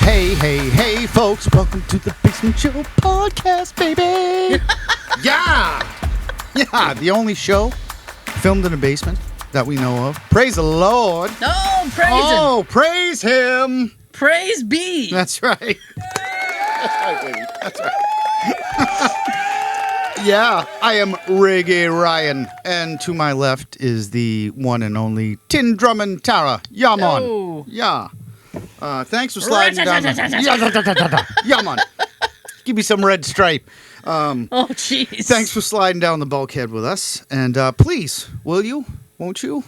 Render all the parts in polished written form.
Hey, folks, welcome to the Basement Show podcast, baby. Yeah, the only show filmed in a basement that we know of. Praise the Lord. Oh, Praise him. Praise be. That's right. That's right, baby. That's right. Yeah, I am Reggae Ryan, and to my left is the one and only Tin Drummond Tara. Yeah, man. Oh. Yeah. Thanks for sliding down. Yeah, man. Give me some red stripe. Oh, jeez. Thanks for sliding down the bulkhead with us. And please, will you? Won't you?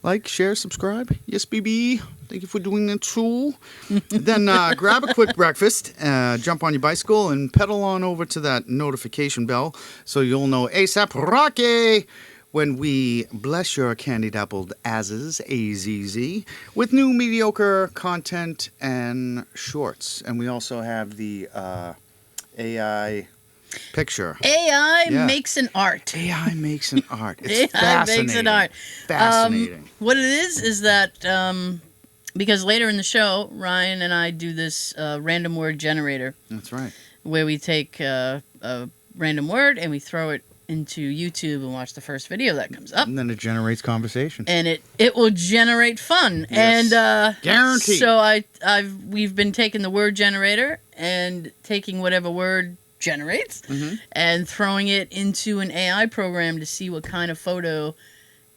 Like, share, subscribe. Yes, baby. Thank you for doing that too. Then grab a quick breakfast, jump on your bicycle, and pedal on over to that notification bell so you'll know ASAP Rocky when we bless your candied-appled asses, AZZ, with new mediocre content and shorts. And we also have the AI picture. AI makes an art. AI makes an art. It's AI fascinating. makes an art. Fascinating. What it is that because later in the show, Ryan and I do this random word generator. That's right. Where we take a random word and we throw it into YouTube and watch the first video that comes up. And then it generates conversation. And it will generate fun. Yes. And guaranteed. So we've been taking the word generator and taking whatever word generates and throwing it into an AI program to see what kind of photo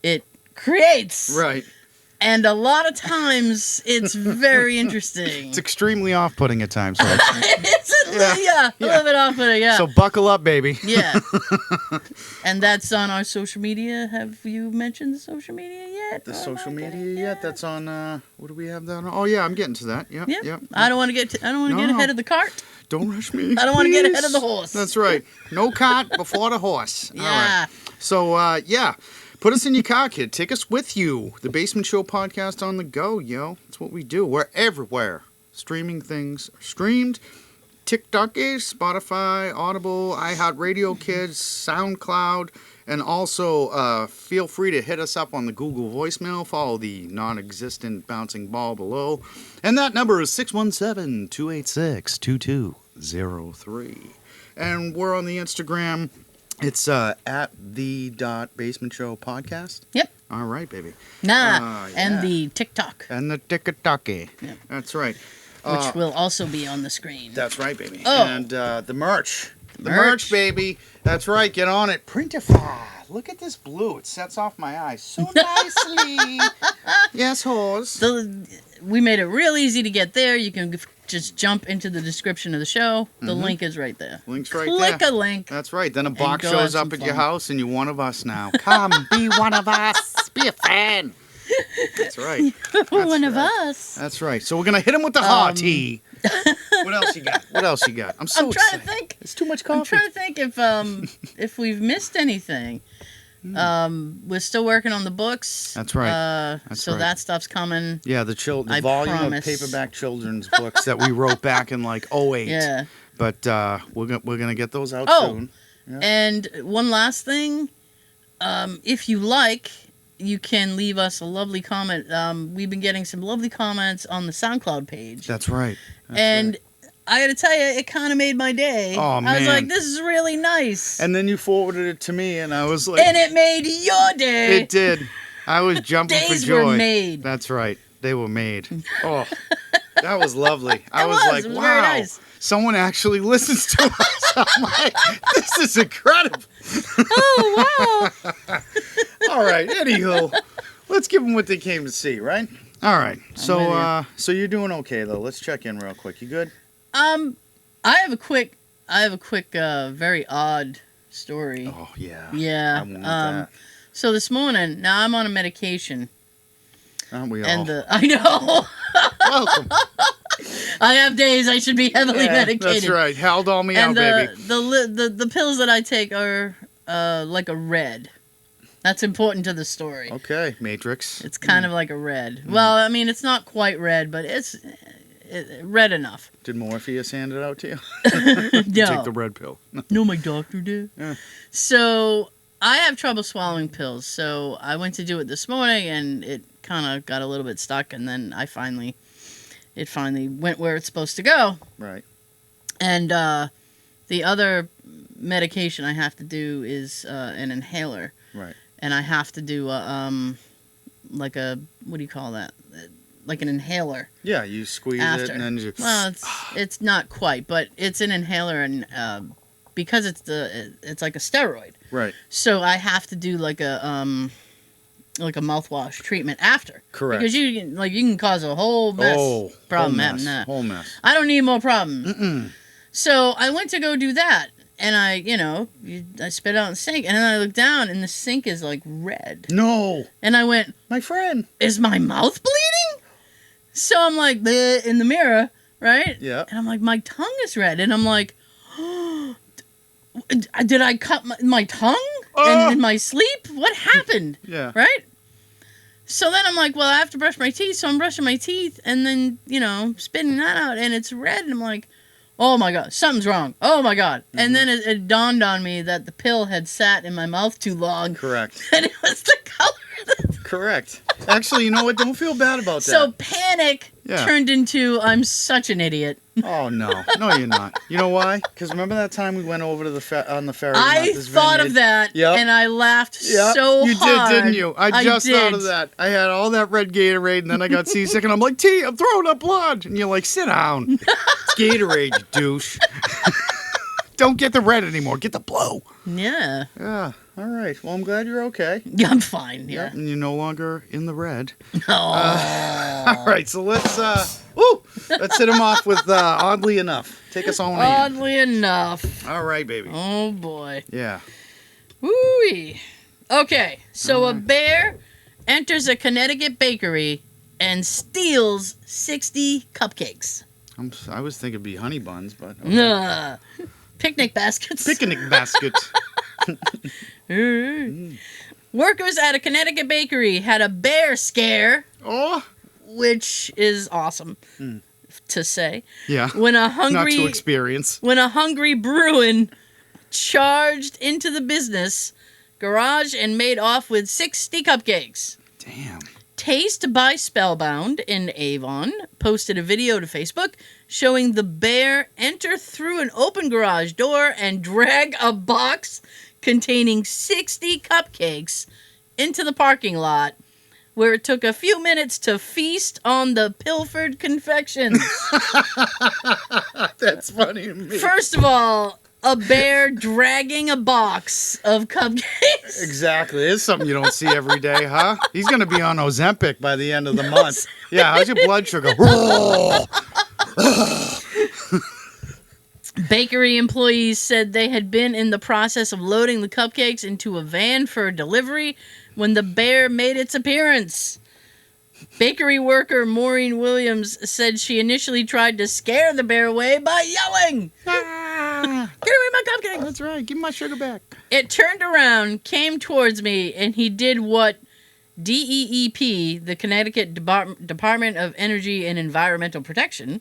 it creates. Right. And a lot of times it's very interesting. It's extremely off-putting at times. Right? It's a little bit off-putting, yeah. So buckle up, baby. Yeah. And that's on our social media. Have you mentioned the social media yet? The social media yet? That's on. What do we have that on? Oh yeah, I'm getting to that. Yep. Yep. I don't want to get ahead of the cart. Don't rush me. I don't want to get ahead of the horse. That's right. No cart before the horse. Yeah. All right. So put us in your car, kid. Take us with you. The Basement Show podcast on the go, yo. That's what we do. We're everywhere. Streaming things are streamed. TikTok, Spotify, Audible, iHeartRadio Kids, SoundCloud, and also feel free to hit us up on the Google voicemail. Follow the non-existent bouncing ball below. And that number is 617-286-2203. And we're on the Instagram. It's at the.basement show podcast. Yep. All right, baby. And the TikTok. And the TikTok. Yep. That's right. Which will also be on the screen. That's right, baby. Oh. And the merch. The merch, baby. That's right. Get on it. Printify. Look at this blue. It sets off my eyes so nicely. Yes, horse. We made it real easy to get there. You can just jump into the description of the show. The link is right there. Link's right there. Click a link. That's right. Then a box shows up at your house and you're one of us now. Come, be one of us. Be a fan. That's right. One of us. That's right. So we're going to hit him with the hearty. What else you got? I'm so trying excited. to think. It's too much coffee. I'm trying to think if we've missed anything. We're still working on the books. That's right. That stuff's coming. Yeah, the volume promise. of paperback children's books that we wrote back in like 08. Yeah. But we're gonna get those out soon. Yeah. And one last thing, if you like, you can leave us a lovely comment. We've been getting some lovely comments on the SoundCloud page. That's right. I got to tell you, it kind of made my day. Oh, man. I was like, this is really nice. And then you forwarded it to me, and I was like... And it made your day. It did. I was jumping for joy. Days were made. That's right. They were made. Oh, that was lovely. I was like, wow. Very nice. Someone actually listens to us. I'm like, this is incredible. Oh, wow. All right. Anywho, let's give them what they came to see, right? All right. So you're doing okay, though. Let's check in real quick. You good? I have a quick, very odd story. Oh, yeah. Yeah. I want that. So this morning, now I'm on a medication. Aren't we all? And I know. Welcome. I have days I should be heavily medicated. That's right. Haldol me out, baby. The pills that I take are like a red. That's important to the story. Okay, Matrix. It's kind of like a red. Well, I mean, it's not quite red, but it's red enough. Did Morpheus hand it out to you? No. Take the red pill. No, my doctor did. Yeah. So I have trouble swallowing pills. So I went to do it this morning, and kind of got a little bit stuck, and then it finally went where it's supposed to go. Right. And the other medication I have to do is an inhaler. Right. And I have to do like a, what do you call that? Like an inhaler. Yeah, you squeeze after. it and then you. Well, it's not quite, but it's an inhaler, and because it's like a steroid. Right. So I have to do like a mouthwash treatment after. Correct. Because you can cause a whole mess. Problem having that. Whole mess. I don't need more problems. Mm-mm. So I went to go do that, and I spit out in the sink, and then I looked down, and the sink is like red. No. And I went, My friend. is my mouth bleeding? So I'm like, bleh, in the mirror, right? Yeah. And I'm like, my tongue is red, and I'm like, did I cut my tongue in my sleep? What happened? Yeah. Right? So then I'm like, well, I have to brush my teeth, so I'm brushing my teeth, and then, spitting that out, and it's red, and I'm like, oh my God, something's wrong. Oh my God. Mm-hmm. And then it dawned on me that the pill had sat in my mouth too long. Correct. And it was the color of the... Correct. Actually, you know what? Don't feel bad about that. So panic turned into, I'm such an idiot. Oh, no. No, you're not. You know why? Because remember that time we went over to on the ferry? I thought of that, and I laughed so you hard. You did, didn't you? I just thought of that. I had all that red Gatorade, and then I got seasick, and I'm like, T, I'm throwing up blood. And you're like, sit down. It's Gatorade, you douche. Don't get the red anymore. Get the blue. Yeah. Yeah. All right. Well, I'm glad you're okay. Yeah, I'm fine. Yeah. And you're no longer in the red. Oh. All right. So let's hit him off with oddly enough. Take us on in. Oddly enough. All right, baby. Oh boy. Yeah. Woo-wee. Okay. So a bear enters a Connecticut bakery and steals 60 cupcakes. I was thinking it'd be honey buns, but okay. Picnic baskets. Picnic baskets. Workers at a Connecticut bakery had a bear scare. Oh. Which is awesome to say. Yeah. When a hungry not to experience. When a hungry Bruin charged into the business garage and made off with 60 cupcakes. Damn. Taste by Spellbound in Avon posted a video to Facebook showing the bear enter through an open garage door and drag a box containing 60 cupcakes into the parking lot, where it took a few minutes to feast on the pilfered confections. That's funny to me. First of all, a bear dragging a box of cupcakes. Exactly. It's something you don't see every day, huh? He's going to be on Ozempic by the end of the month. Yeah, how's your blood sugar? Bakery employees said they had been in the process of loading the cupcakes into a van for delivery when the bear made its appearance. Bakery worker Maureen Williams said she initially tried to scare the bear away by yelling, "Get away my cupcake!" That's right. Give me my sugar back. It turned around, came towards me, and he did what DEEP, the Connecticut Department of Energy and Environmental Protection,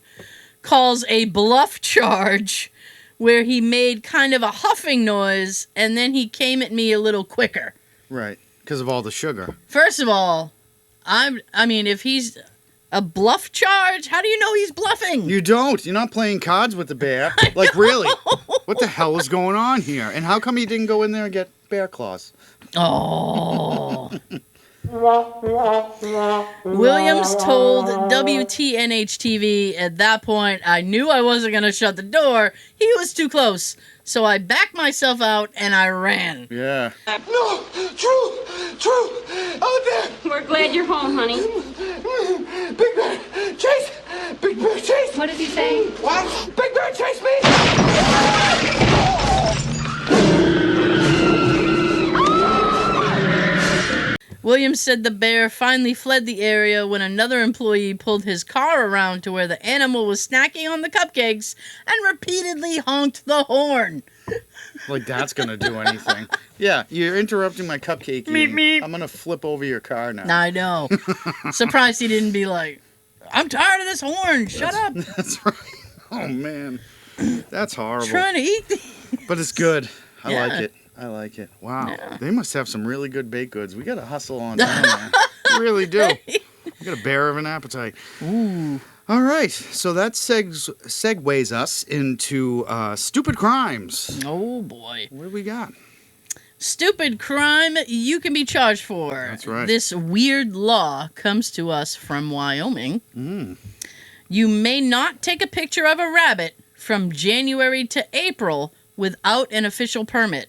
calls a bluff charge, where he made kind of a huffing noise, and then he came at me a little quicker. Right, because of all the sugar. First of all, I mean, if he's a bluff charge, how do you know he's bluffing? You don't. You're not playing cards with the bear. Like, really? What the hell is going on here? And how come he didn't go in there and get bear claws? Oh. Williams told WTNH-TV, at that point, I knew I wasn't going to shut the door. He was too close. So I backed myself out and I ran. Yeah. No! True! Out there! We're glad you're home, honey. Big Bear! Chase! Big Bear, chase! What is he saying? What? Big Bear, chase me! Williams said the bear finally fled the area when another employee pulled his car around to where the animal was snacking on the cupcakes and repeatedly honked the horn. Like that's going to do anything. Yeah, you're interrupting my cupcake eating. I'm going to flip over your car now. I know. Surprised he didn't be like, I'm tired of this horn. Shut up. That's right. Oh, man. That's horrible. Trying to eat. But it's good. I Yeah. like it. I like it. Wow. Yeah. They must have some really good baked goods. We got to hustle on down there. I really do. I got a bear of an appetite. Ooh. All right, so that segues us into stupid crimes. Oh boy. What do we got? Stupid crime you can be charged for. That's right. This weird law comes to us from Wyoming. Mm. You may not take a picture of a rabbit from January to April without an official permit.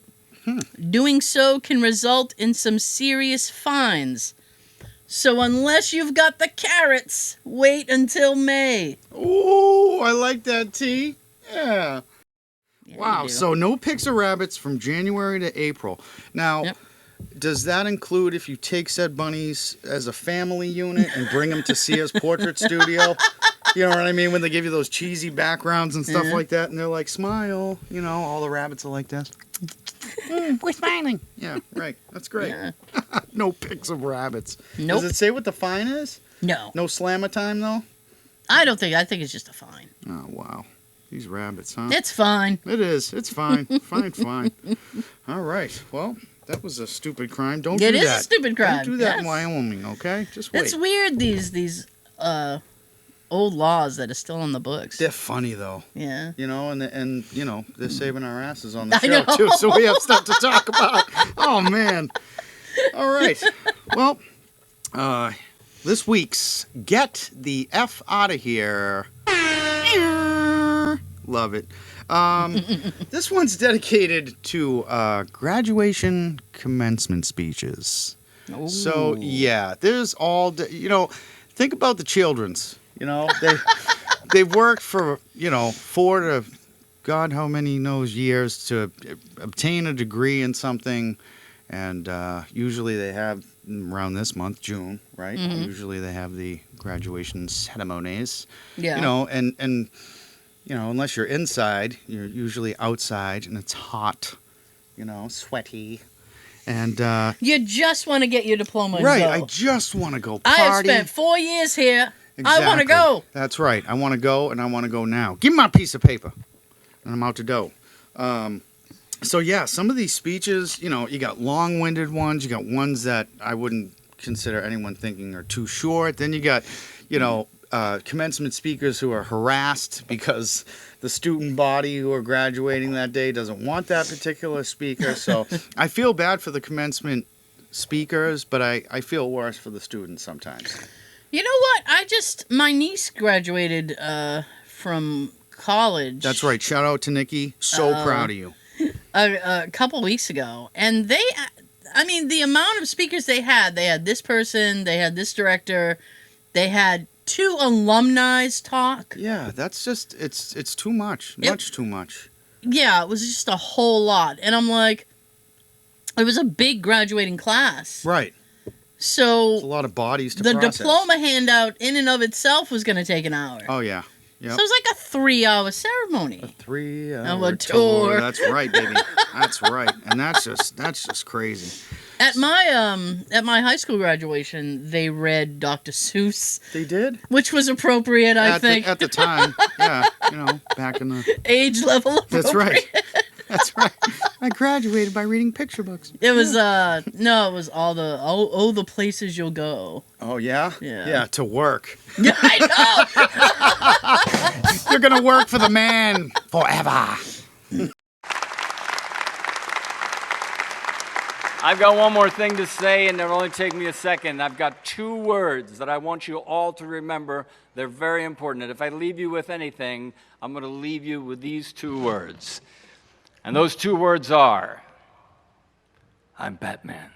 Doing so can result in some serious fines. So unless you've got the carrots, wait until May. Oh, I like that, T. Yeah. Yeah, Wow, you do. so no pics of rabbits from January to April. Now, Yep. does that include if you take said bunnies as a family unit and bring them to Sia's portrait studio? You know what I mean? When they give you those cheesy backgrounds and stuff like that, and they're like, smile. You know, all the rabbits are like this. We're smiling. Yeah, right. That's great. Yeah. No pics of rabbits. Nope. Does it say what the fine is? No. No slammer time, though? I think it's just a fine. Oh, wow. These rabbits, huh? It's fine. It is. It's fine. Fine. All right. Well, that was a stupid crime. Don't do It that. is a stupid crime. Don't do that in yes. Wyoming, okay? Just wait. It's weird these old laws that are still on the books. They're funny, though. Yeah. You know, and you know, they're saving our asses on the I show, know. too, so we have stuff to talk about. Oh, man. All right. Well, this week's Get the F Out of Here. Love it. This one's dedicated to graduation commencement speeches. Ooh. So, yeah, there's think about the children's. You know, they've worked for, 4 to God how many knows years to obtain a degree in something. And usually they have around this month, June, right? Mm-hmm. Usually they have the graduation ceremonies. Yeah. And unless you're inside, you're usually outside and it's hot, sweaty. And You just want to get your diploma and right, go. I just want to go I have party. spent 4 years here. Exactly. I want to go. That's right. I want to go, and I want to go now. Give me my piece of paper, and I'm out to go. So yeah, some of these speeches, you got long-winded ones. You got ones that I wouldn't consider anyone thinking are too short. Then you got, commencement speakers who are harassed because the student body who are graduating that day doesn't want that particular speaker. So I feel bad for the commencement speakers, but I feel worse for the students sometimes. You know what? My niece graduated from college. That's right. Shout out to Nikki. So proud of you. A couple weeks ago, and the amount of speakers they had this person, they had this director, they had 2 alumni talk. Yeah, that's just it's too much. Much too much. Yeah, it was just a whole lot, and I'm like, it was a big graduating class. Right. So It's a lot of bodies to the process. diploma handout in and of itself was going to take an hour. Oh yeah. So Yep. it was like a 3-hour ceremony. A 3-hour a tour. That's right, baby. That's right. And that's just crazy. At my high school graduation, they read Dr. Seuss, They did? which was appropriate, I think. At the time. Yeah, back in the Age level appropriate. That's right. That's right. I graduated by reading picture books. It was it was all the places you'll go. Oh yeah? Yeah. Yeah, to work. Yeah, I know. You're gonna work for the man forever. I've got one more thing to say, and it'll only take me a second. I've got 2 words that I want you all to remember. They're very important. And if I leave you with anything, I'm going to leave you with these 2 words. And those 2 words are, I'm Batman.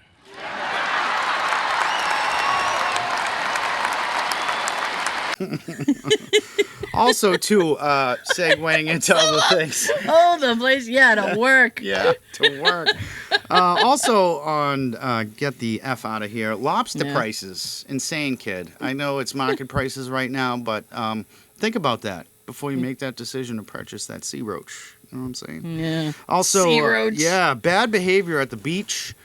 Also, too, segueing into other things. Oh, the place, yeah, to work. Yeah, to work. Also on Get the F Out of Here, lobster Yeah. prices. Insane, kid. I know it's market prices right now, but think about that before you make that decision to purchase that sea roach. You know what I'm saying? Yeah. Also, Sea roach. yeah, bad behavior at the beach.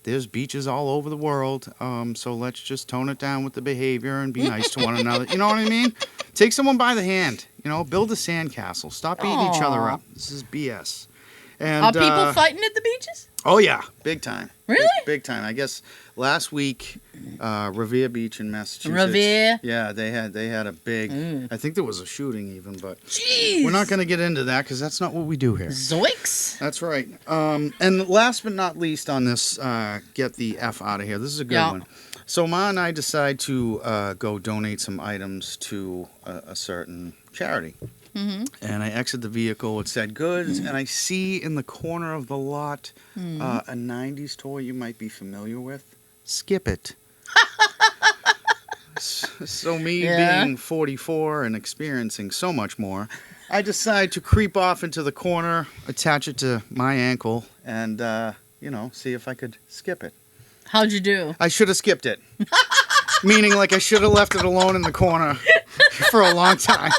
There's beaches all over the world, so let's just tone it down with the behavior and be nice to one another. You know what I mean? Take someone by the hand. Build a sandcastle. Stop beating each other Aw. up. This is BS. And Are people fighting at the beaches? oh yeah, big time. Really? Big time. I guess last week, Revere Beach in Massachusetts. Revere? Yeah, they had a big. I think there was a shooting even, but Jeez. we're not going to get into that because that's not what we do here. Zoinks. That's right. And last but not least on this, get the F out of here. This is a good Yeah. one. So Ma and I decide to go donate some items to a certain charity. Mm-hmm. And I exit the vehicle. It said goods, and I see in the corner of the lot a 90s toy you might be familiar with. Skip It. So me Yeah. being 44 and experiencing so much more, I decide to creep off into the corner, attach it to my ankle, and, see if I could skip it. How'd you do? I should have skipped it. Meaning, like, I should have left it alone in the corner for a long time.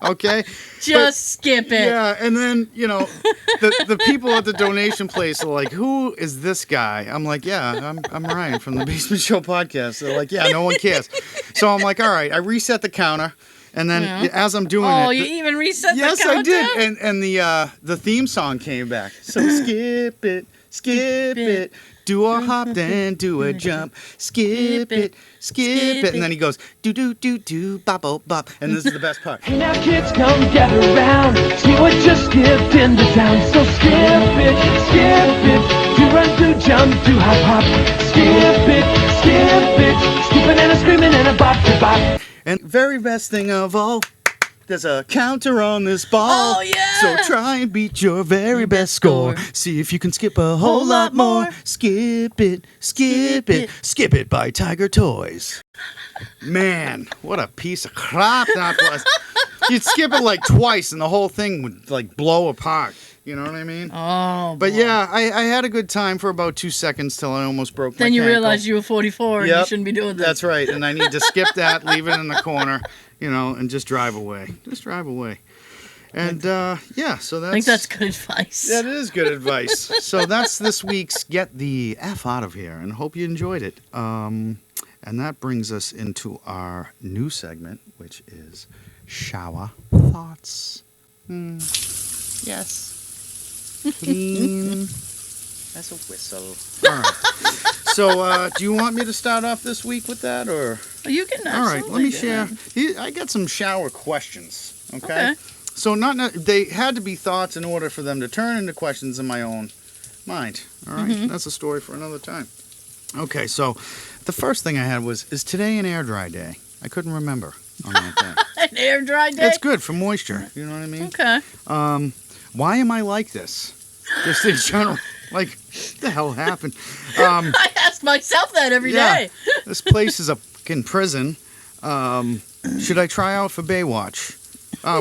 Okay? Just skip it. Yeah, and then, the people at the donation place are like, who is this guy? I'm like, yeah, I'm Ryan from the Basement Show podcast. They're like, yeah, no one cares. So I'm like, all right, I reset the counter, and then as I'm doing Oh, it... you even reset yes, the countdown? I did, and the theme song came back. So skip it. Do a hop, then do a jump. Skip it, skip it. And then he goes, do, bop, bop, bop. And this is the best part. Now kids come gather around, see what just skipped in the town. So skip it, do run, do jump, do hop, hop. Skip it, skipping and a screaming and a bop, to bop. And very best thing of all, there's a counter on this ball. Oh, yeah. So try and beat your very best score. See if you can skip a whole lot more. Skip it by Tiger Toys. Man, what a piece of crap that was. You'd skip it like twice and the whole thing would like blow apart. You know what I mean? Oh, But boy. yeah, I had a good time for about 2 seconds till I almost broke my Then you ankle. realized you were 44 and you shouldn't be doing this. That's right, and I need to skip that, leave it in the corner, and just drive away. Just drive away. And so that's... I think that's good advice. That is good advice. So that's this week's Get the F Out of Here, and hope you enjoyed it. And that brings us into our new segment, which is Shower Thoughts. Yes. Clean as a whistle. All right. So, do you want me to start off this week with that, or? Oh, you can All right, let me absolutely share. I got some shower questions. Okay. Okay. So they had to be thoughts in order for them to turn into questions in my own mind. All right? That's a story for another time. Okay. So, the first thing I had was, is today an air dry day? I couldn't remember on that day. An air dry day? It's good for moisture. You know what I mean? Okay. Why am I like this? Just in general. Like, what the hell happened? I ask myself that every day. This place is a fucking prison. Should I try out for Baywatch?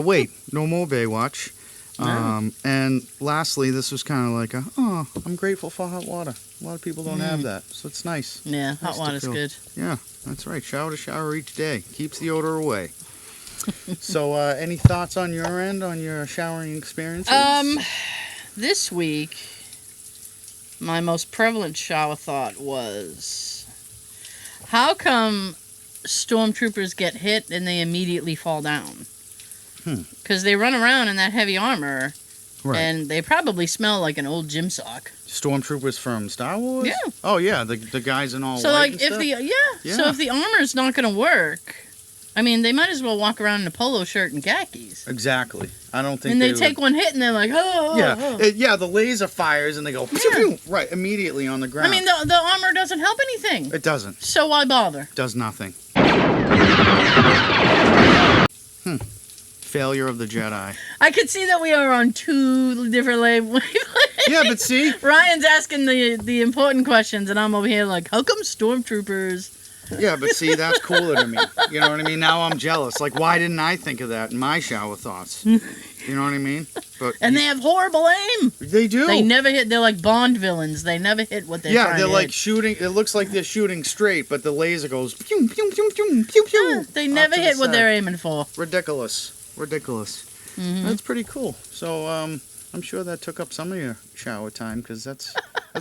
Wait, no more Baywatch. And lastly, this was kind of like, I'm grateful for hot water. A lot of people don't have that, so it's nice. Yeah, Nice hot to water's feel. good. Yeah, that's right. Shower to shower each day. Keeps the odor away. So, any thoughts on your end, on your showering experiences? This week, my most prevalent shower thought was, how come stormtroopers get hit and they immediately fall down? Because they run around in that heavy armor, Right. and they probably smell like an old gym sock. Stormtroopers from Star Wars? Yeah. Oh, yeah, the guys in all So, white like, and if stuff? so Yeah. if the armor's not going to work, I mean, they might as well walk around in a polo shirt and khakis. Exactly. I don't think And they would- take one hit and they're like, oh. Yeah, oh. the laser fires and they go pew, pew, right immediately on the ground. I mean, the armor doesn't help anything. it doesn't. So why bother? Does nothing. Failure of the Jedi. I could see that we are on two different wavelengths. Yeah, but see, Ryan's asking the important questions, and I'm over here like, how come stormtroopers? that's cooler to me. You know what I mean? Now I'm jealous. Like, why didn't I think of that in my shower thoughts? You know what I mean? But And they have horrible aim. they do. They never hit. They're like Bond villains. They never hit what they're trying they're to like hit. shooting. It looks like they're shooting straight, but the laser goes pew, pew, pew, pew, pew, pew. Yeah, they never off to the hit what side. they're aiming for. Ridiculous. That's pretty cool. So I'm sure that took up some of your shower time because that's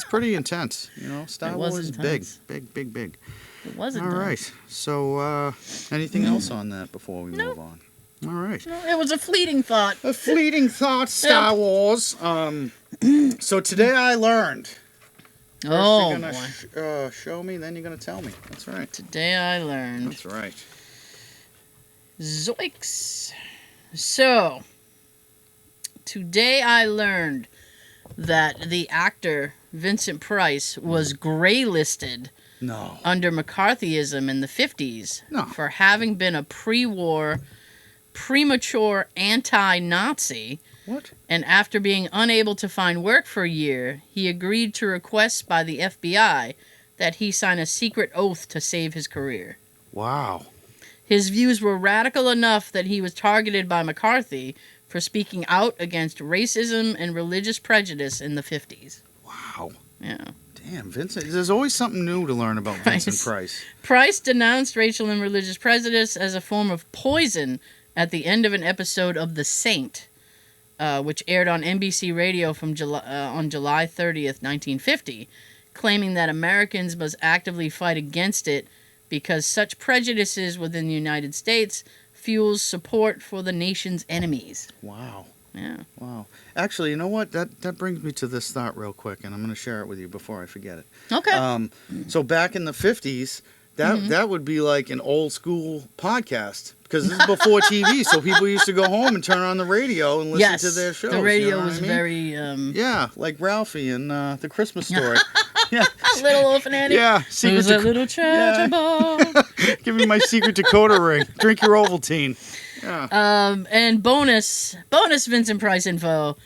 pretty intense. You know, Star It was Wars is intense. big. It wasn't. All right. So anything else on that before we No. move on? All right. No, it was a fleeting thought. A fleeting thought, Star Wars. So today I learned. First Oh, you're boy. gonna show me, then you're gonna tell me. That's right. Today I learned. That's right. Zoinks. So, today I learned that the actor Vincent Price was graylisted No. under McCarthyism in the 50s No. for having been a pre-war, premature anti-Nazi. What? And after being unable to find work for a year, he agreed to requests by the FBI that he sign a secret oath to save his career. Wow. His views were radical enough that he was targeted by McCarthy for speaking out against racism and religious prejudice in the 50s. Wow. Yeah. Damn, Vincent. There's always something new to learn about Vincent Price. Price denounced racial and religious prejudice as a form of poison at the end of an episode of The Saint, which aired on NBC Radio on July 30th, 1950, claiming that Americans must actively fight against it because such prejudices within the United States fuels support for the nation's enemies. Wow. Yeah. Wow. Actually, you know what? That brings me to this thought real quick, and I'm going to share it with you before I forget it. Okay. So back in the 50s, that would be like an old school podcast because this is before TV. So people used to go home and turn on the radio and listen to their shows. The radio you know what was I mean? very Yeah, like Ralphie and the Christmas Story. Yeah. Little Orphan Annie. Yeah. Who's that little chatterbug? Give me my secret decoder ring. Drink your Ovaltine. Yeah. And bonus Vincent Price info.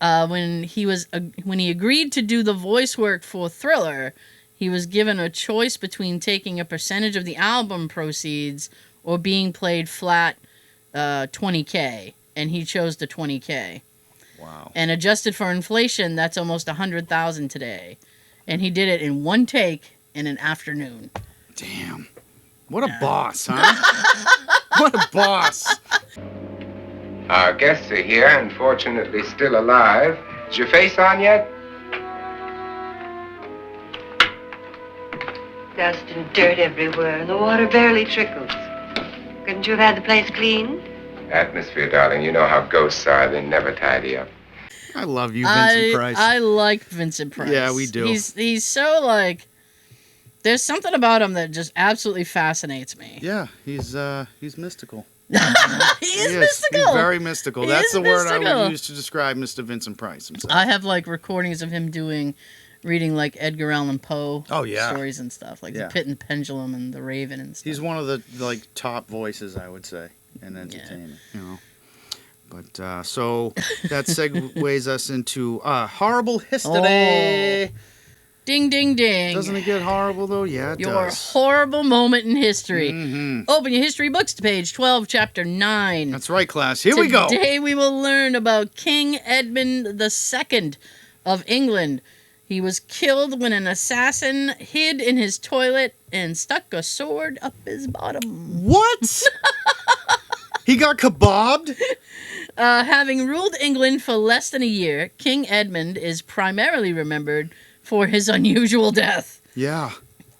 When he agreed to do the voice work for Thriller, he was given a choice between taking a percentage of the album proceeds or being paid flat $20K, and he chose the $20K. Wow. And adjusted for inflation, that's almost $100,000 today. And he did it in one take in an afternoon. Damn. What a boss, huh? What a boss. Our guests are here, unfortunately still alive. Is your face on yet? Dust and dirt everywhere, and the water barely trickles. Couldn't you have had the place cleaned? Atmosphere, darling. You know how ghosts are. They never tidy up. I love you, Vincent Price. I like Vincent Price. Yeah, we do. He's so like. There's something about him that just absolutely fascinates me. Yeah, he's mystical. He is mystical. He's very mystical. He That's is the word I mystical. would use to describe Mr. Vincent Price himself. I have like recordings of him reading like Edgar Allan Poe stories and stuff, like Yeah. The Pit and Pendulum and The Raven and stuff. He's one of the like top voices, I would say, in entertainment. You know. But so that segues us into horrible history. Ding, ding, ding. Doesn't it get horrible though? Yeah, it Your does. horrible moment in history. Mhm. Open your history books to page 12, chapter 9. That's right, class. Here we go. Today we will learn about King Edmund II of England. He was killed when an assassin hid in his toilet and stuck a sword up his bottom. What? He got kebabbed? Having ruled England for less than a year, King Edmund is primarily remembered for his unusual death. Yeah.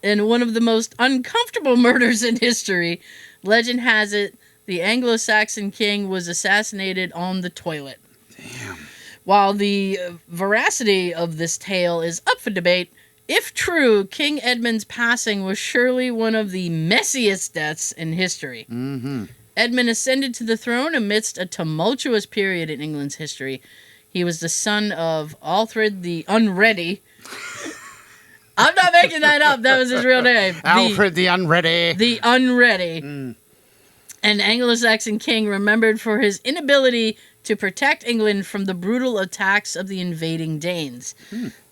In one of the most uncomfortable murders in history, legend has it the Anglo-Saxon king was assassinated on the toilet. Damn. While the veracity of this tale is up for debate, if true, King Edmund's passing was surely one of the messiest deaths in history. Mm-hmm. Edmund ascended to the throne amidst a tumultuous period in England's history. He was the son of Alfred the Unready. I'm not making that up. That was his real name. Alfred the Unready. The Unready. An Anglo-Saxon king remembered for his inability to protect England from the brutal attacks of the invading Danes.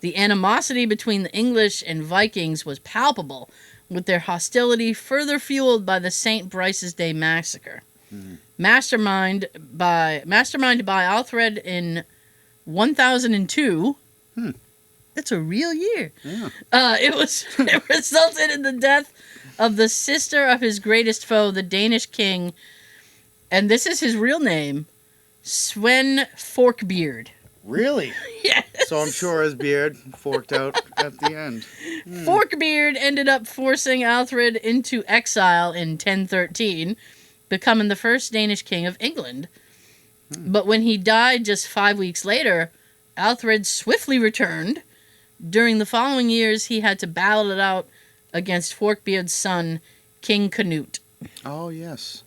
The animosity between the English and Vikings was palpable, with their hostility further fueled by the St. Brice's Day massacre. Masterminded by Alfred in 1002. It's a real year. Yeah. It resulted in the death of the sister of his greatest foe, the Danish king, and this is his real name, Sven Forkbeard. Really? Yes. So I'm sure his beard forked out at the end. Forkbeard ended up forcing Alfred into exile in 1013, becoming the first Danish king of England. But when he died just 5 weeks later, Alfred swiftly returned. During the following years, he had to battle it out against Forkbeard's son, King Canute. Oh, yes.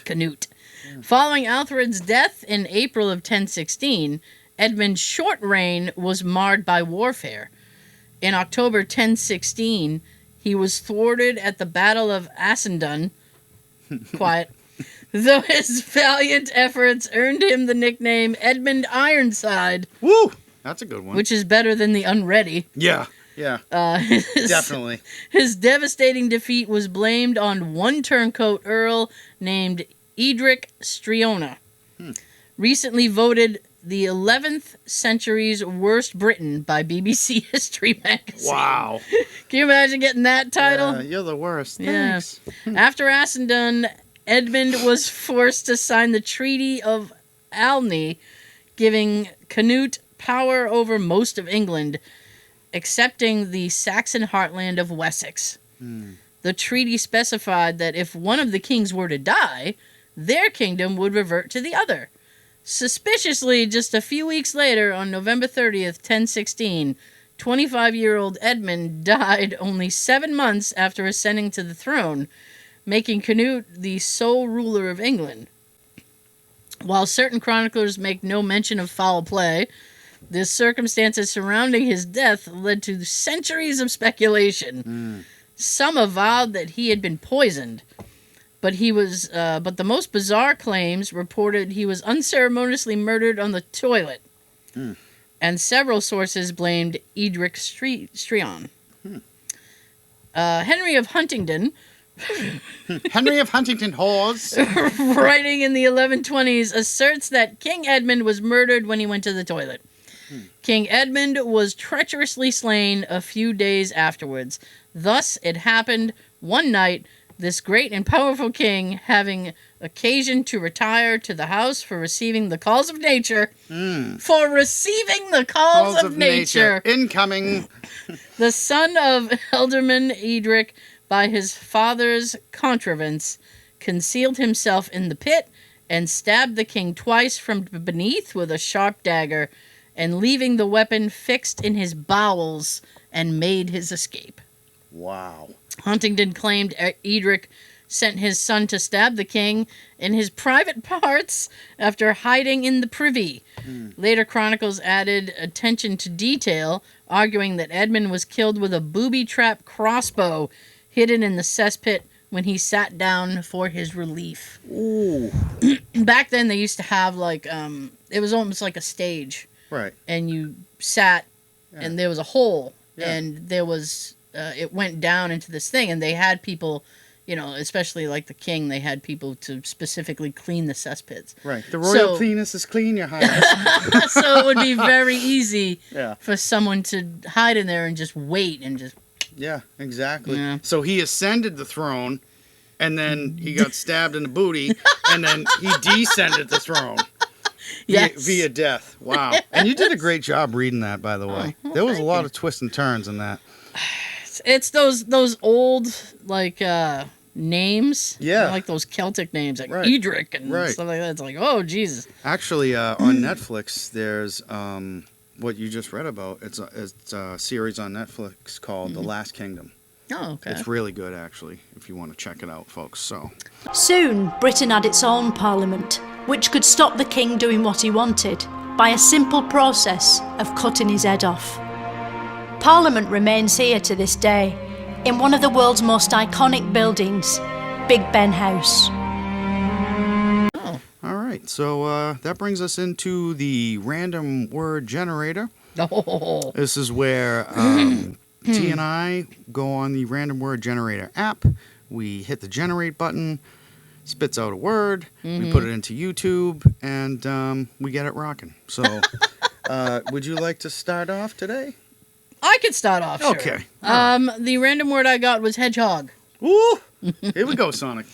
Canute. Yeah. Following Alfred's death in April of 1016, Edmund's short reign was marred by warfare. In October 1016, he was thwarted at the Battle of Assendun. Quiet. Though his valiant efforts earned him the nickname Edmund Ironside. Woo! That's a good one. Which is better than the Unready. Yeah. Definitely. His devastating defeat was blamed on one turncoat earl named Edric Striona. Recently voted the 11th century's worst Briton by BBC History Magazine. Wow. Can you imagine getting that title? Yeah, you're the worst. Thanks. Yeah. After Assendun, Edmund was forced to sign the Treaty of Alney, giving Canute power over most of England, excepting the Saxon heartland of Wessex. The treaty specified that if one of the kings were to die, their kingdom would revert to the other. Suspiciously, just a few weeks later, on November 30th, 1016, 25-year-old Edmund died only 7 months after ascending to the throne, making Canute the sole ruler of England. While certain chroniclers make no mention of foul play, the circumstances surrounding his death led to centuries of speculation. Some avowed that he had been poisoned, but the most bizarre claims reported he was unceremoniously murdered on the toilet. And several sources blamed Edric Strion. Henry of Huntingdon, Henry of Huntingdon Hawes, writing in the 1120s, asserts that King Edmund was murdered when he went to the toilet. King Edmund was treacherously slain a few days afterwards. Thus, it happened one night, this great and powerful king, having occasion to retire to the house for receiving the calls of nature. For receiving the calls of nature. Incoming. The son of Elderman Edric, by his father's contrivance, concealed himself in the pit and stabbed the king twice from beneath with a sharp dagger, and leaving the weapon fixed in his bowels, and made his escape. Wow. Huntingdon claimed Edric sent his son to stab the king in his private parts after hiding in the privy. Later chronicles added attention to detail, arguing that Edmund was killed with a booby-trap crossbow hidden in the cesspit when he sat down for his relief. Ooh. Back then, they used to have, it was almost like a stage. Right. And you sat, and there was a hole, and there was, it went down into this thing, and they had people, especially like the king, they had people to specifically clean the cesspits. Right. The royal cleanest is clean, your highness. So it would be very easy Yeah. for someone to hide in there and just wait and just... Yeah, exactly. Yeah. So he ascended the throne, and then he got stabbed in the booty, and then he descended the throne. Via death. Wow. And you did a great job reading that, by the way. There was a lot of twists and turns in that. It's those old, names. Yeah. Like those Celtic names, like Right. Edric and Right. stuff like that. It's like, oh, Jesus. Actually, on Netflix, there's what you just read about. It's a series on Netflix called The Last Kingdom. Oh, okay. It's really good, actually, if you want to check it out, folks. So Soon, Britain had its own parliament, which could stop the king doing what he wanted by a simple process of cutting his head off. Parliament remains here to this day, in one of the world's most iconic buildings, Big Ben House. All right, so that brings us into the random word generator. Oh. This is where T and I go on the random word generator app. We hit the generate button, spits out a word, we put it into YouTube, and we get it rocking. So would you like to start off today? I could start off, sure. Okay. The random word I got was hedgehog. Woo! Here we go, Sonic.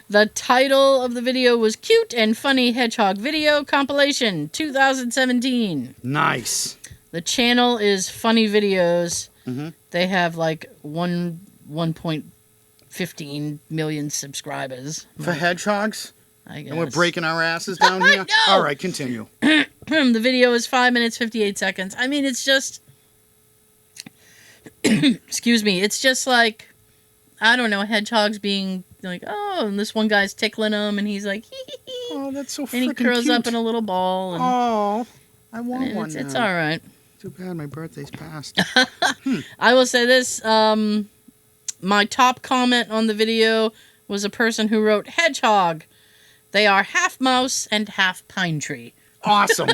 The title of the video was Cute and Funny Hedgehog Video Compilation 2017. Nice. The channel is Funny Videos. Mm-hmm. They have 1.15 million subscribers. For hedgehogs? I guess. And we're breaking our asses down here? No! All right, continue. The video is 5 minutes 58 seconds. I mean, it's just excuse me, it's just like, I don't know, hedgehogs being like, oh, and this one guy's tickling him, and he's like, hee hee hee. Oh, that's so and he freaking curls cute. up in a little ball. And, Oh, I want one it's now. all right. Too bad my birthday's passed. I will say this, my top comment on the video was a person who wrote, hedgehog. They are half mouse and half pine tree. Awesome.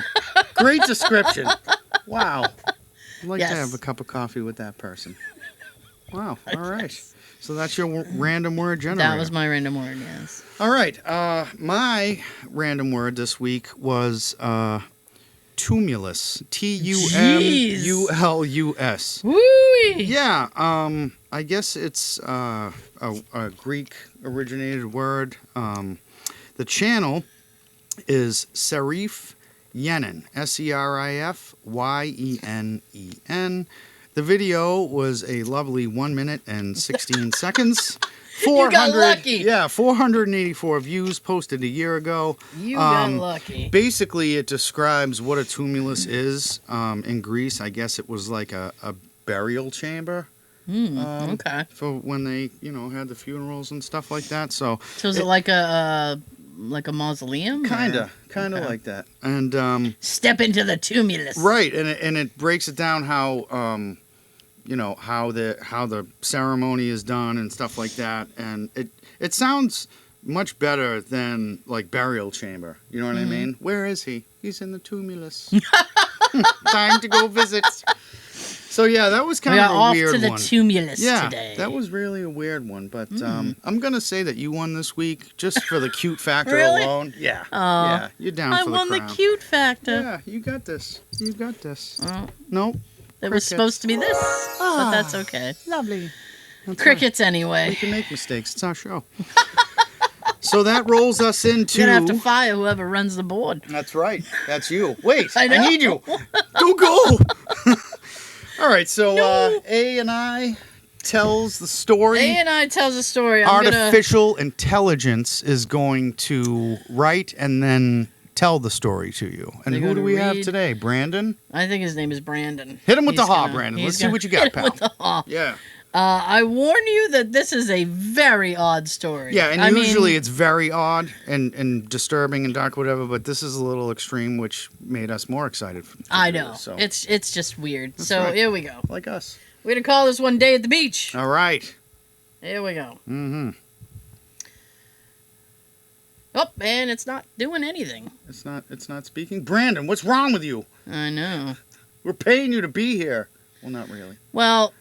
Great description. Wow. I'd like Yes. to have a cup of coffee with that person. Wow. All right. So that's your random word generator. That was my random word, yes. All right. My random word this week was tumulus. Tumulus. Woo! Yeah. I guess it's a Greek originated word. The channel is Serif Yenen. SerifYenen. The video was a lovely 1 minute and 16 seconds. You got lucky. Yeah, 484 views posted a year ago. You got lucky. Basically, it describes what a tumulus is. In Greece, I guess it was like a burial chamber. Okay. For when they, had the funerals and stuff like that. So is it like a mausoleum? Kinda Okay. like that. And step into the tumulus. right, and it breaks it down how how the ceremony is done and stuff like that. And it sounds much better than like burial chamber. You know what I mean? Where is he? He's in the tumulus. Time to go visit. So yeah, that was kind of a weird one. We are off to the tumulus Yeah, today. that was really a weird one. But I'm gonna say that you won this week just for the cute factor Really? alone. Yeah. Oh, Yeah, you're down I for the won crown. the cute factor. Yeah, you got this. You got this. Oh, Nope. it was supposed to be this, but that's okay. Lovely. Crickets We anyway. can make mistakes. It's our show. So that rolls us into. You're gonna have to fire whoever runs the board. That's right. That's you. Wait, I know. need you. Go. All right. So A and I tells the story. A and I tells a story. Artificial intelligence is going to write and then tell the story to you. And They're who do gonna we have read- today? Brandon? I think his name is Brandon. Hit him with the He's haw, gonna- Brandon. he's Let's see gonna what you got, hit him pal. with the haw. Yeah. I warn you that this is a very odd story. Yeah, and I usually mean, it's very odd and disturbing and dark, whatever, but this is a little extreme, which made us more excited. I do know. this, so. It's just weird. That's So right. here we go. Like us. We're gonna call this one Day at the Beach. All right. Here we go. Mm-hmm. Oh, and it's not doing anything. It's not speaking. Brandon, what's wrong with you? I know. We're paying you to be here. Well, not really. Well,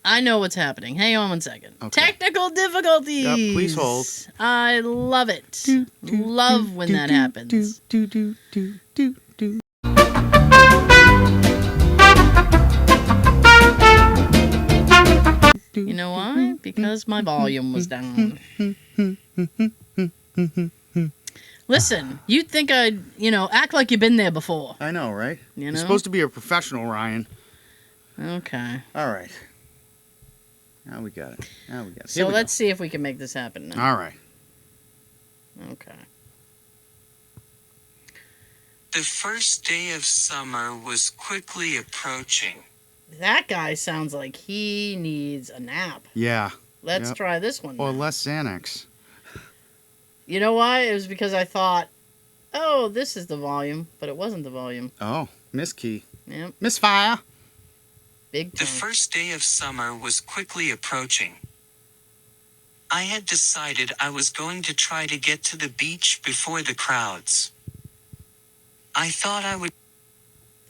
I know what's happening. Hang on one second. Okay. Technical difficulties. Yep, please hold. I love it. Love when that happens. Do. You know why? Because my volume was down. Listen, you'd think I'd, act like you've been there before. I know, right? You You're know? supposed to be a professional, Ryan. Okay. All right. Now we got it. Here So we let's see if we can make this happen go. now. All right. Okay. The first day of summer was quickly approaching. That guy sounds like he needs a nap. Yeah. Let's Yep. try this one. Or now. less Xanax. You know why? It was because I thought, oh, this is the volume, but it wasn't the volume. Oh, Miss Key. Yep. Misfire. Big The time. first day of summer was quickly approaching. I had decided I was going to try to get to the beach before the crowds. I thought I would.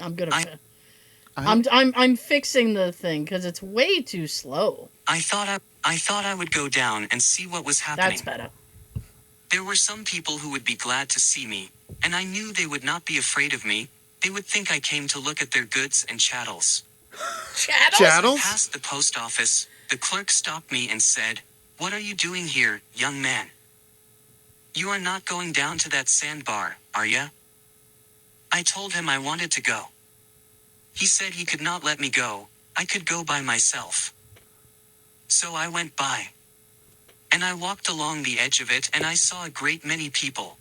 I'm gonna. I'm fixing the thing because it's way too slow. I thought I would go down and see what was happening. That's better. There were some people who would be glad to see me, and I knew they would not be afraid of me. They would think I came to look at their goods and chattels. Chattels? Chattels? As I passed the post office, the clerk stopped me and said, "What are you doing here, young man? You are not going down to that sandbar, are ya?" I told him I wanted to go. He said he could not let me go. I could go by myself. So I went by. And I walked along the edge of it and I saw a great many people.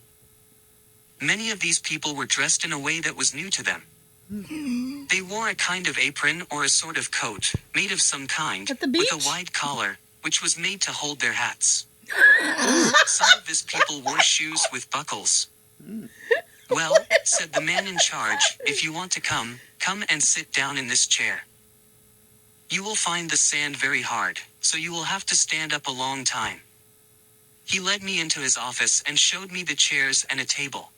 Many of these people were dressed in a way that was new to them. They wore a kind of apron or a sort of coat, made of some kind, At the with beach? a wide collar, which was made to hold their hats. Some of these people wore shoes with buckles. Well, said the man in charge, if you want to come and sit down in this chair. You will find the sand very hard, so you will have to stand up a long time. He led me into his office and showed me the chairs and a table.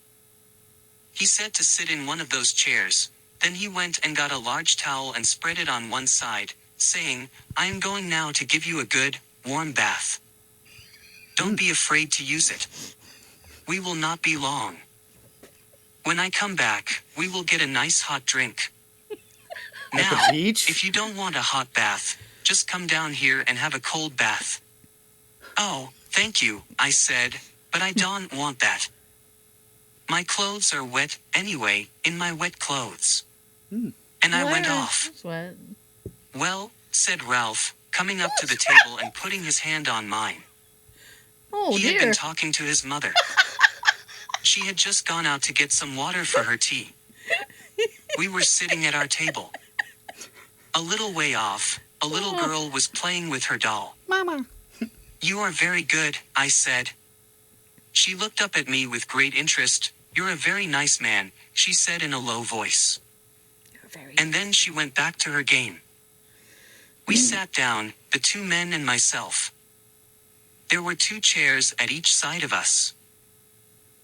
He said to sit in one of those chairs, then he went and got a large towel and spread it on one side, saying, I am going now to give you a good, warm bath. Don't be afraid to use it. We will not be long. When I come back, we will get a nice hot drink. At the Now, beach? if you don't want a hot bath, just come down here and have a cold bath. Oh, thank you, I said, but I don't want that. My clothes are wet anyway, in my wet clothes. And I went off. Sweat. Well, said Ralph, coming up to the table and putting his hand on mine. Oh, He had dear. been talking to his mother. She had just gone out to get some water for her tea. We were sitting at our table. A little way off, a little girl was playing with her doll. Mama. You are very good, I said. She looked up at me with great interest. You're a very nice man, she said in a low voice. And then she went back to her game. We sat down, the two men and myself. There were 2 chairs at each side of us.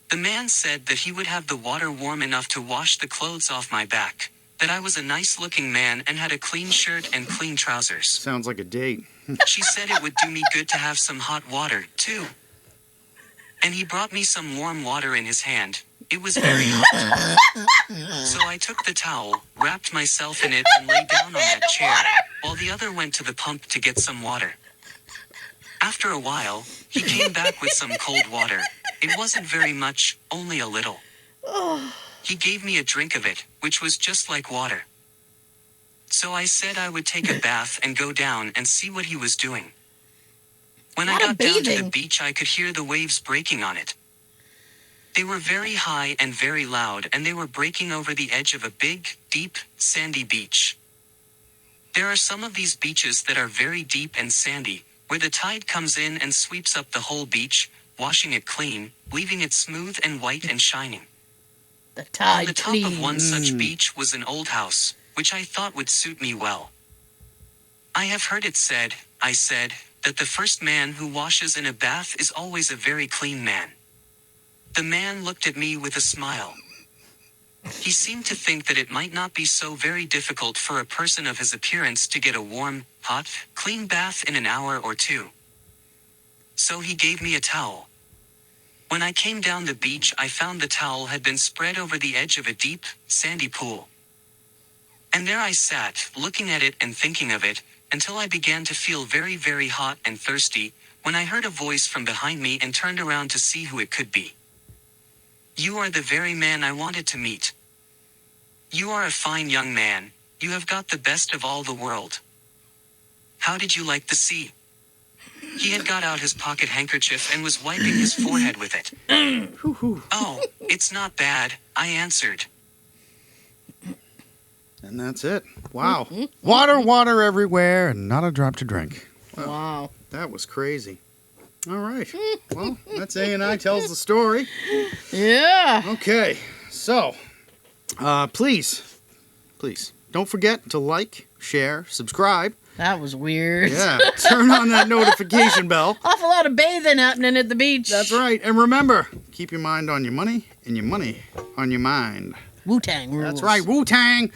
The man said that he would have the water warm enough to wash the clothes off my back, that I was a nice-looking man and had a clean shirt and clean trousers. Sounds like a date. She said it would do me good to have some hot water, too. And he brought me some warm water in his hand. It was very hot. So I took the towel, wrapped myself in it, and lay down on that chair, while the other went to the pump to get some water. After a while, he came back with some cold water. It wasn't very much, only a little. He gave me a drink of it, which was just like water. So I said I would take a bath and go down and see what he was doing. When I got down to the beach, I could hear the waves breaking on it. They were very high and very loud, and they were breaking over the edge of a big, deep, sandy beach. There are some of these beaches that are very deep and sandy, where the tide comes in and sweeps up the whole beach, washing it clean, leaving it smooth and white and shining. The tide On the top of one such beach was an old house, which I thought would suit me well. I have heard it said, I said, that the first man who washes in a bath is always a very clean man. The man looked at me with a smile. He seemed to think that it might not be so very difficult for a person of his appearance to get a warm, hot, clean bath in an hour or 2. So he gave me a towel. When I came down the beach, I found the towel had been spread over the edge of a deep, sandy pool. And there I sat, looking at it and thinking of it, until I began to feel very, very hot and thirsty, when I heard a voice from behind me and turned around to see who it could be. You are the very man I wanted to meet. You are a fine young man, you have got the best of all the world. How did you like the sea? He had got out his pocket handkerchief and was wiping his forehead with it. Oh, it's not bad, I answered. And that's it. Wow. Water, water everywhere, and not a drop to drink. Wow. That was crazy. All right. Well, that's A&I Tells the Story. Yeah. Okay. So, please, don't forget to like, share, subscribe. That was weird. Yeah. Turn on that notification bell. Awful lot of bathing happening at the beach. That's right. And remember, keep your mind on your money and your money on your mind. Wu-Tang rules. That's right. Wu-Tang.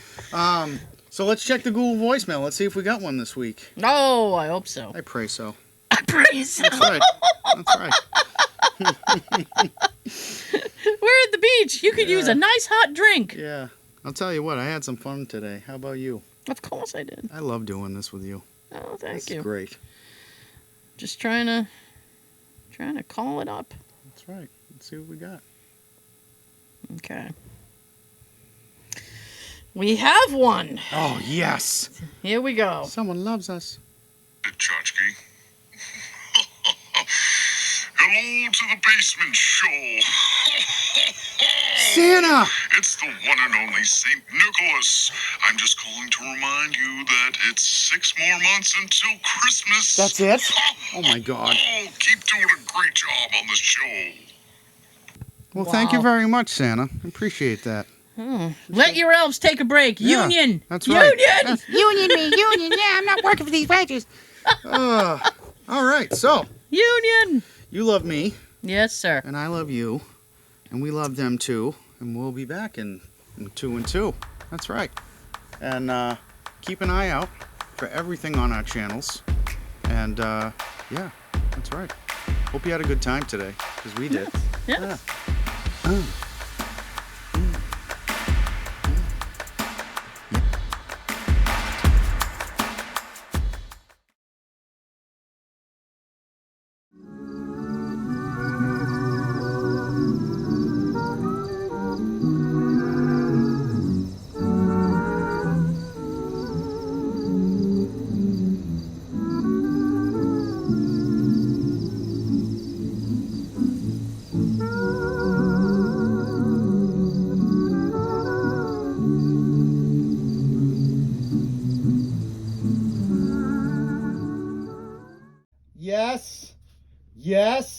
So let's check the Google voicemail. Let's see if we got one this week. Oh, I hope so. I pray so. I pray so. That's right. That's right. We're at the beach. You could use a nice hot drink. Yeah. I'll tell you what, I had some fun today. How about you? Of course I did. I love doing this with you. Oh, thank This you. is great. Just trying to call it up. That's right. Let's see what we got. Okay. We have one. Oh, yes. Here we go. Someone loves us. Tchotchke. Hello to the basement show. Santa! It's the one and only St. Nicholas. I'm just calling to remind you that it's 6 more months until Christmas. That's it? Oh my God. Keep doing a great job on the show. Well, thank you Wow. very much, Santa. I appreciate that. Let your elves take a break. Yeah, Union. that's right. Union. Union me, union. Yeah, I'm not working for these wages. All right, so Union. you love me, Yes, sir. and I love you, and we love them too, and we'll be back in 2 and 2. That's right. And keep an eye out for everything on our channels. And yeah, that's right. Hope you had a good time today, because we did. Yeah. Yes. Yes.